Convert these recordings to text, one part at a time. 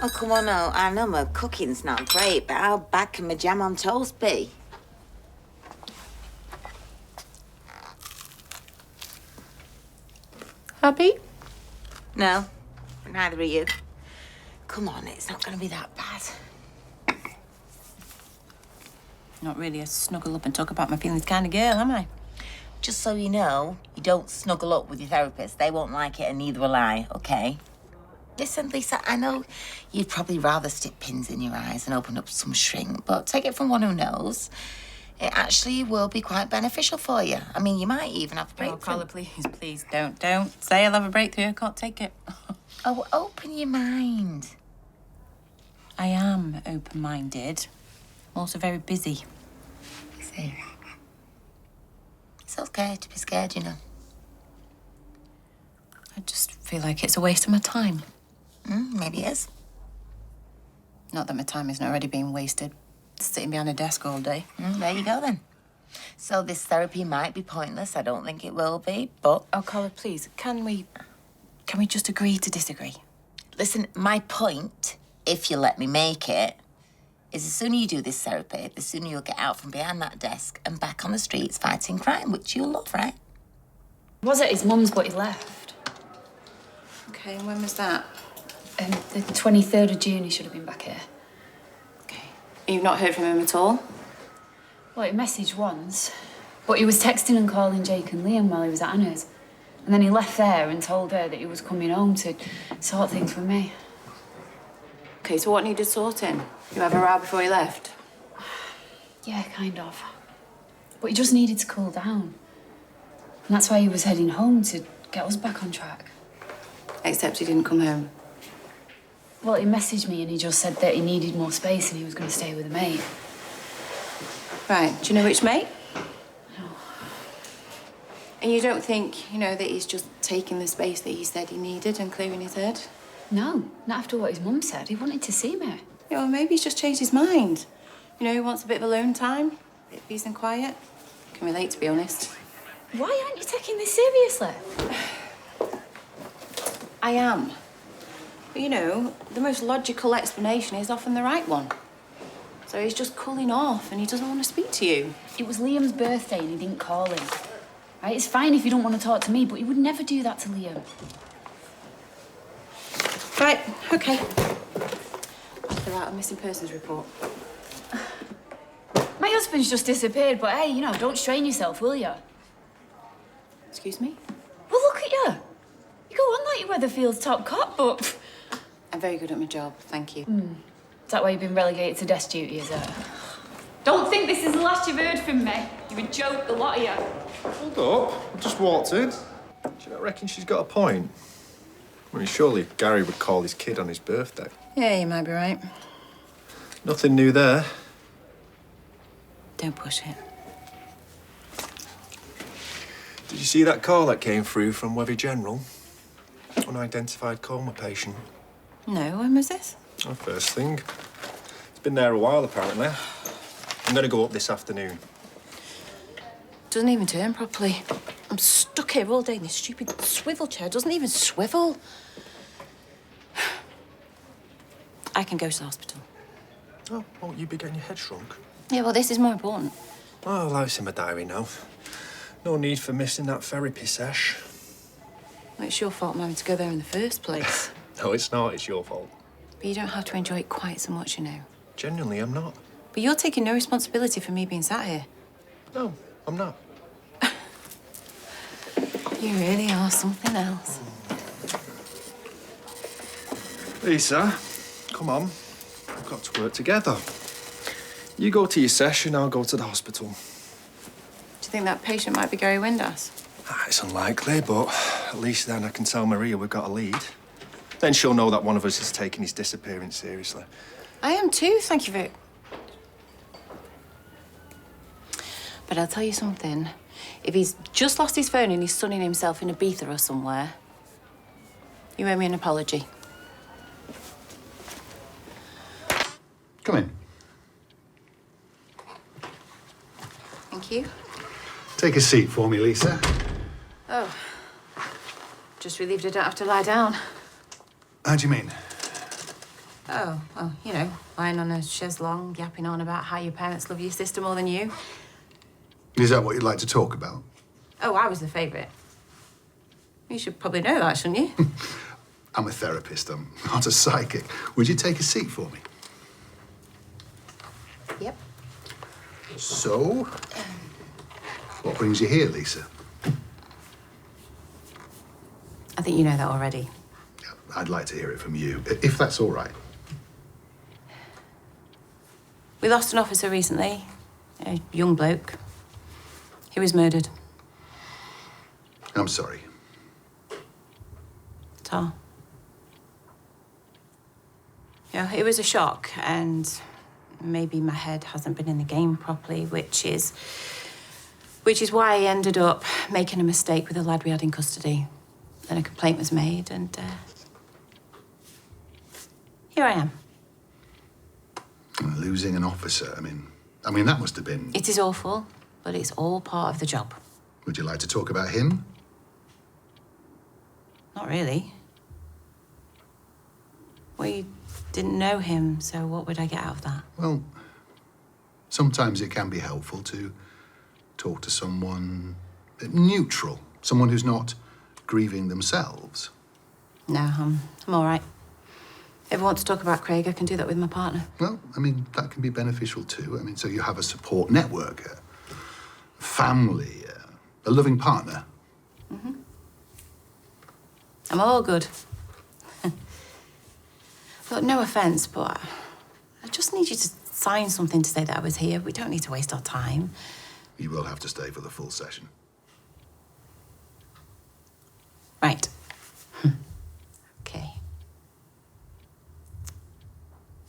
Oh, come on now. I know my cooking's not great, but how bad can my jam on toast be? Happy? No, neither are you. Come on, it's not going to be that bad. Not really a snuggle up and talk about my feelings kind of girl, am I? Just so you know, you don't snuggle up with your therapist. They won't like it, and neither will I, okay? Listen, Lisa, I know you'd probably rather stick pins in your eyes and open up some shrink, but take it from one who knows. It actually will be quite beneficial for you. I mean, you might even have a breakthrough. Oh, Carla, please don't say I'll have a breakthrough. I can't take it. Oh, open your mind. I am open-minded. I'm also very busy. See, it's okay to be scared, you know. I just feel like it's a waste of my time. Maybe it is. Not that my time isn't already being wasted sitting behind a desk all day. There you go, then. So this therapy might be pointless. I don't think it will be, but... Oh, Carla, please, can we just agree to disagree? Listen, my point, if you let me make it, is the sooner you do this therapy, the sooner you'll get out from behind that desk and back on the streets fighting crime, which you'll love, right? He was at his mum's, but he left. Okay, and when was that? The 23rd of June, he should have been back here. Okay. You've not heard from him at all? Well, he messaged once, but he was texting and calling Jake and Liam while he was at Anna's. And then he left there and told her that he was coming home to sort things with me. Okay, so what needed sorting? You have a row before he left? Yeah, kind of. But he just needed to cool down. And that's why he was heading home, to get us back on track. Except he didn't come home. Well, he messaged me and he just said that he needed more space and he was going to stay with a mate. Right, do you know which mate? No. And you don't think, that he's just taking the space that he said he needed and clearing his head? No, not after what his mum said. He wanted to see me. Yeah, well, maybe he's just changed his mind. He wants a bit of alone time, a bit of peace and quiet. Can relate, to be honest. Why aren't you taking this seriously? I am. But, the most logical explanation is often the right one. So he's just cooling off and he doesn't want to speak to you. It was Liam's birthday and he didn't call him. Right, it's fine if you don't want to talk to me, but he would never do that to Liam. Right, okay. I'll fill out a missing persons report. My husband's just disappeared, but hey, don't strain yourself, will you? Excuse me? Well, look at you. You go on like you're Weatherfield's top cop, but... I'm very good at my job, thank you. Is that why you've been relegated to desk duty, is it? Don't think this is the last you've heard from me. You're a joke, the lot of you. Hold up. I just walked in. Do you not reckon she's got a point? I mean, surely Gary would call his kid on his birthday. Yeah, you might be right. Nothing new there. Don't push it. Did you see that call that came through from Wevy General? Unidentified coma patient. No, when was this? Oh, first thing. It's been there a while, apparently. I'm going to go up this afternoon. Doesn't even turn properly. I'm stuck here all day in this stupid swivel chair. Doesn't even swivel. I can go to the hospital. Oh, won't you be getting your head shrunk? Yeah, well, this is more important. Oh, well, it's in my diary now. No need for missing that therapy sesh. Well, it's your fault I'm having to go there in the first place. No, it's not. It's your fault. But you don't have to enjoy it quite so much, Genuinely, I'm not. But you're taking no responsibility for me being sat here. No, I'm not. You really are something else. Lisa, come on. We've got to work together. You go to your session, I'll go to the hospital. Do you think that patient might be Gary Windass? It's unlikely, but at least then I can tell Maria we've got a lead. Then she'll know that one of us is taking his disappearance seriously. I am too, thank you very... But I'll tell you something. If he's just lost his phone and he's sunning himself in Ibiza or somewhere, you owe me an apology. Come in. Thank you. Take a seat for me, Lisa. Oh. Just relieved I don't have to lie down. How do you mean? Oh, well, you know, lying on a chaise-longue, yapping on about how your parents love your sister more than you. Is that what you'd like to talk about? Oh, I was the favourite. You should probably know that, shouldn't you? I'm a therapist. I'm not a psychic. Would you take a seat for me? Yep. So, what brings you here, Lisa? I think you know that already. Yeah, I'd like to hear it from you, if that's all right. We lost an officer recently, a young bloke. He was murdered. I'm sorry. Tar. Yeah, it was a shock, and maybe my head hasn't been in the game properly, which is why I ended up making a mistake with the lad we had in custody. Then a complaint was made, and here I am. Losing an officer, I mean, that must have been... It is awful, but it's all part of the job. Would you like to talk about him? Not really. We didn't know him, so what would I get out of that? Well, sometimes it can be helpful to talk to someone neutral, someone who's not grieving themselves. No, I'm all right. If I want to talk about Craig, I can do that with my partner. Well, that can be beneficial too. So you have a support network, a family, a loving partner. Mm-hmm. I'm all good. Look, no offence, but I just need you to sign something to say that I was here. We don't need to waste our time. You will have to stay for the full session. Right. Okay.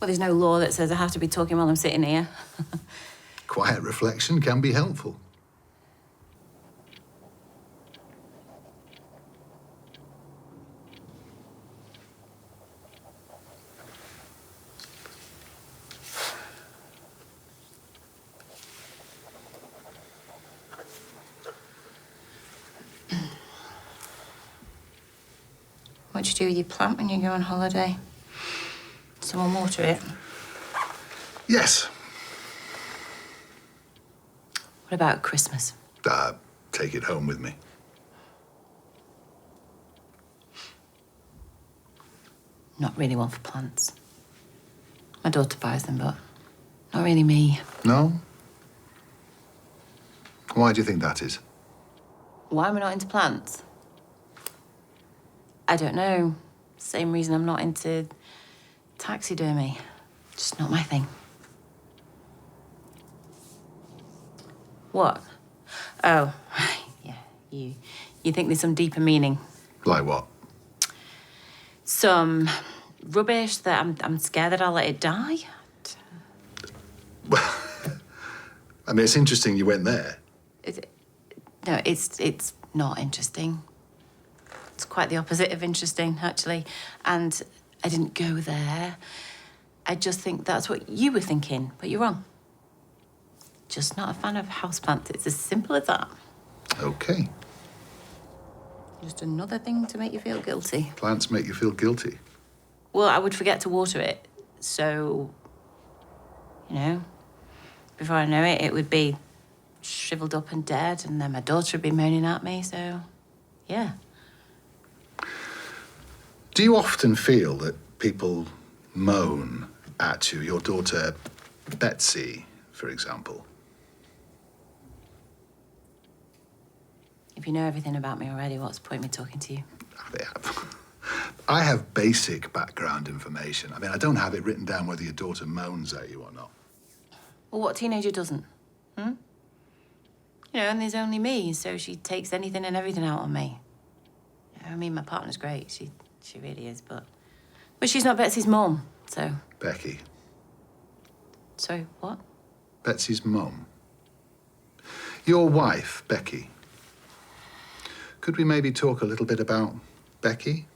Well, there's no law that says I have to be talking while I'm sitting here. Quiet reflection can be helpful. What do you do with your plant when you go on holiday? Someone water it? Yes. What about Christmas? Take it home with me. Not really one for plants. My daughter buys them, but not really me. No? Why do you think that is? Why am I not into plants? I don't know. Same reason I'm not into taxidermy. Just not my thing. What? Oh, yeah. You think there's some deeper meaning? Like what? Some rubbish that I'm scared that I'll let it die? Well, it's interesting you went there. Is it? No, it's not interesting. It's quite the opposite of interesting, actually. And I didn't go there. I just think that's what you were thinking, but you're wrong. Just not a fan of houseplants. It's as simple as that. Okay. Just another thing to make you feel guilty. Plants make you feel guilty. Well, I would forget to water it. So, before I know it, it would be shriveled up and dead, and then my daughter would be moaning at me, so, yeah. Do you often feel that people moan at you? Your daughter, Betsy, for example. If you know everything about me already, what's the point in me talking to you? I have basic background information. I don't have it written down whether your daughter moans at you or not. Well, what teenager doesn't? And there's only me, so she takes anything and everything out on me. My partner's great. She really is, but she's not Betsy's mum, so... Becky. Sorry, what? Betsy's mum. Your wife, Becky. Could we maybe talk a little bit about Becky?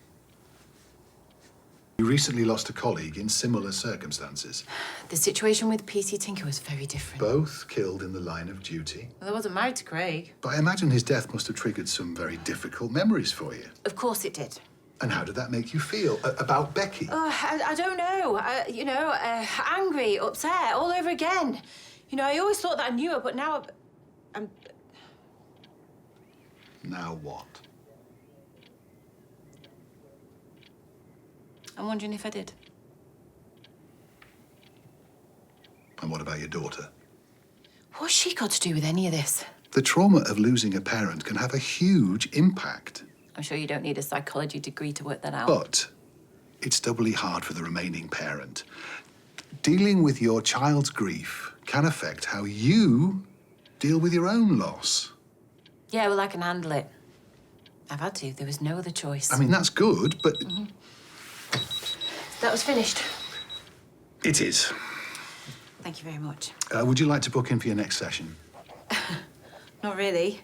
You recently lost a colleague in similar circumstances. The situation with PC Tinker was very different. Both killed in the line of duty. Well, I wasn't married to Craig. But I imagine his death must have triggered some very difficult memories for you. Of course it did. And how did that make you feel about Becky? I don't know. Angry, upset, all over again. You know, I always thought that I knew her, but now I'm... Now what? I'm wondering if I did. And what about your daughter? What's she got to do with any of this? The trauma of losing a parent can have a huge impact. I'm sure you don't need a psychology degree to work that out. But it's doubly hard for the remaining parent. Dealing with your child's grief can affect how you deal with your own loss. Yeah, well, I can handle it. I've had to. There was no other choice. I mean, that's good, but... That was finished. It is. Thank you very much. Would you like to book in for your next session? Not really.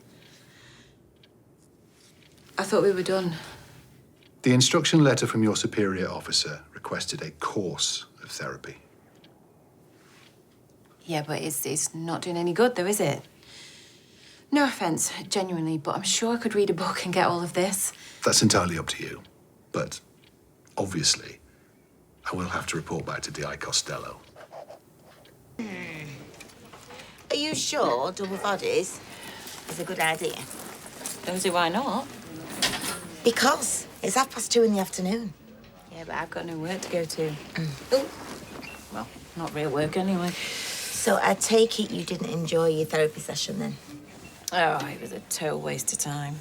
I thought we were done. The instruction letter from your superior officer requested a course of therapy. Yeah, but it's not doing any good, though, is it? No offence, genuinely, but I'm sure I could read a book and get all of this. That's entirely up to you. But, obviously, I will have to report back to D.I. Costello. Are you sure double bodies is a good idea? Don't see why not. Because it's 2:30 in the afternoon. Yeah, but I've got no work to go to. Oh, Well, not real work anyway. so I take it you didn't enjoy your therapy session then? Oh, it was a total waste of time.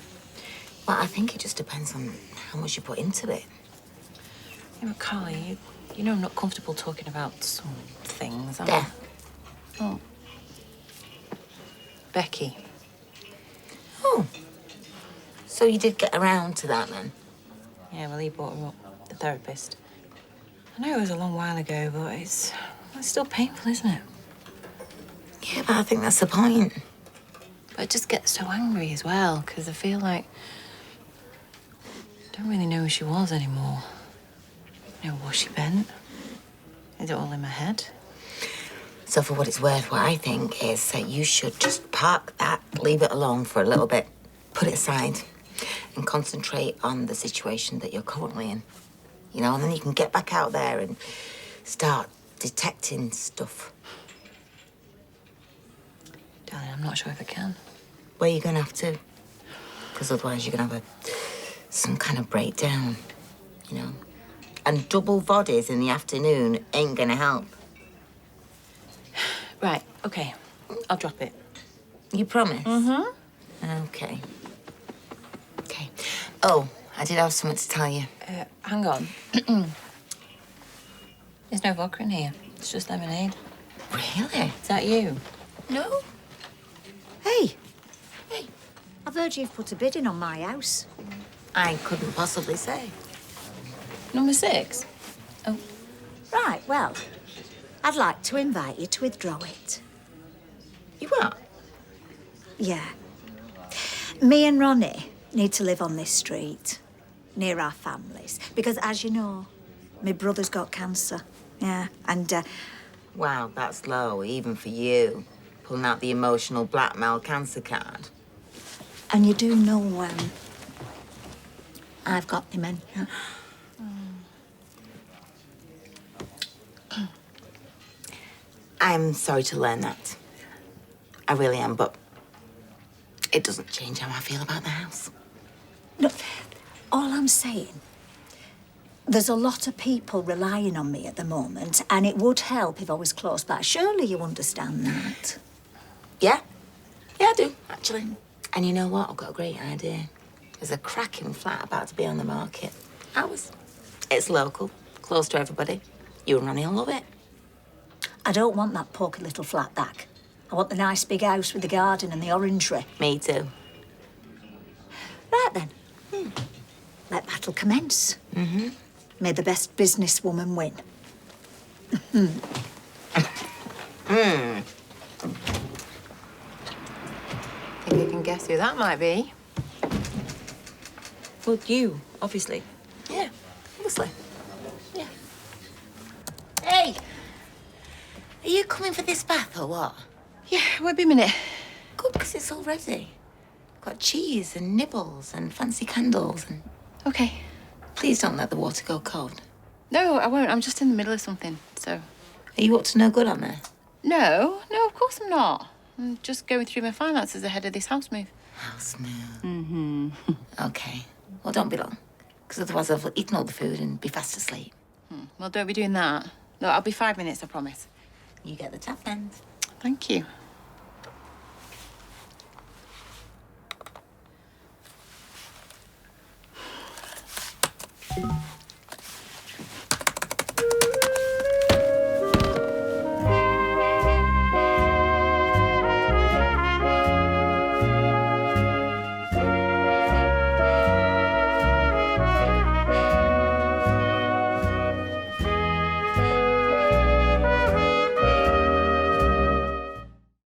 Well, I think it just depends on how much you put into it. Yeah, but Carly, you know I'm not comfortable talking about some things, am I? There. Oh. Becky. Oh. So you did get around to that then? Yeah, well, he brought her up, the therapist. I know it was a long while ago, but it's still painful, isn't it? Yeah, but I think that's the point. But I just get so angry as well, because I feel like I don't really know who she was anymore. You know, was she bent? Is it all in my head? So for what it's worth, what I think is that you should just park that, leave it alone for a little bit, put it aside, and concentrate on the situation that you're currently in. You know, and then you can get back out there and start detecting stuff. Darling, I'm not sure if I can. Well, you're gonna have to, because otherwise you're gonna have some kind of breakdown, you know. And double bodies in the afternoon ain't gonna help. Right, okay. I'll drop it. You promise? Mm-hmm. Okay. Okay. Oh, I did have something to tell you. Hang on. There's no vodka in here. It's just lemonade. Really? Is that you? No? Hey, Hey, I've heard you've put a bid in on my house. I couldn't possibly say. Number 6? Oh, Right, well, I'd like to invite you to withdraw it. You are? Yeah. Me and Ronnie need to live on this street, near our families, because as you know, my brother's got cancer. Yeah, and Wow, that's low, even for you. Pulling out the emotional blackmail cancer card. you do know I've got dementia. I'm sorry to learn that. I really am, but it doesn't change how I feel about the house. No, all I'm saying, there's a lot of people relying on me at the moment, and it would help if I was close by. Surely you understand that. Yeah? Yeah, I do, actually. And you know what? I've got a great idea. There's a cracking flat about to be on the market. Ours. It's local, close to everybody. You and Ronnie will love it. I don't want that poky little flat back. I want the nice big house with the garden and the orangery. Me too. Right then. Let battle commence. Mm-hmm. May the best businesswoman win. think you can guess who that might be. Well, you, obviously. Yeah, obviously. Yeah. Hey! Are you coming for this bath or what? Yeah, won't be a minute. Good, because it's all ready. Got cheese and nibbles and fancy candles and... Okay. Please don't let the water go cold. No, I won't. I'm just in the middle of something, so... Are you up to no good on there? No, of course I'm not. I'm just going through my finances ahead of this house move. House move. Mm-hmm. Okay. Well, don't be long, because otherwise I've eaten all the food and be fast asleep. Well, don't be doing that. No, I'll be 5 minutes, I promise. You get the top end. Thank you.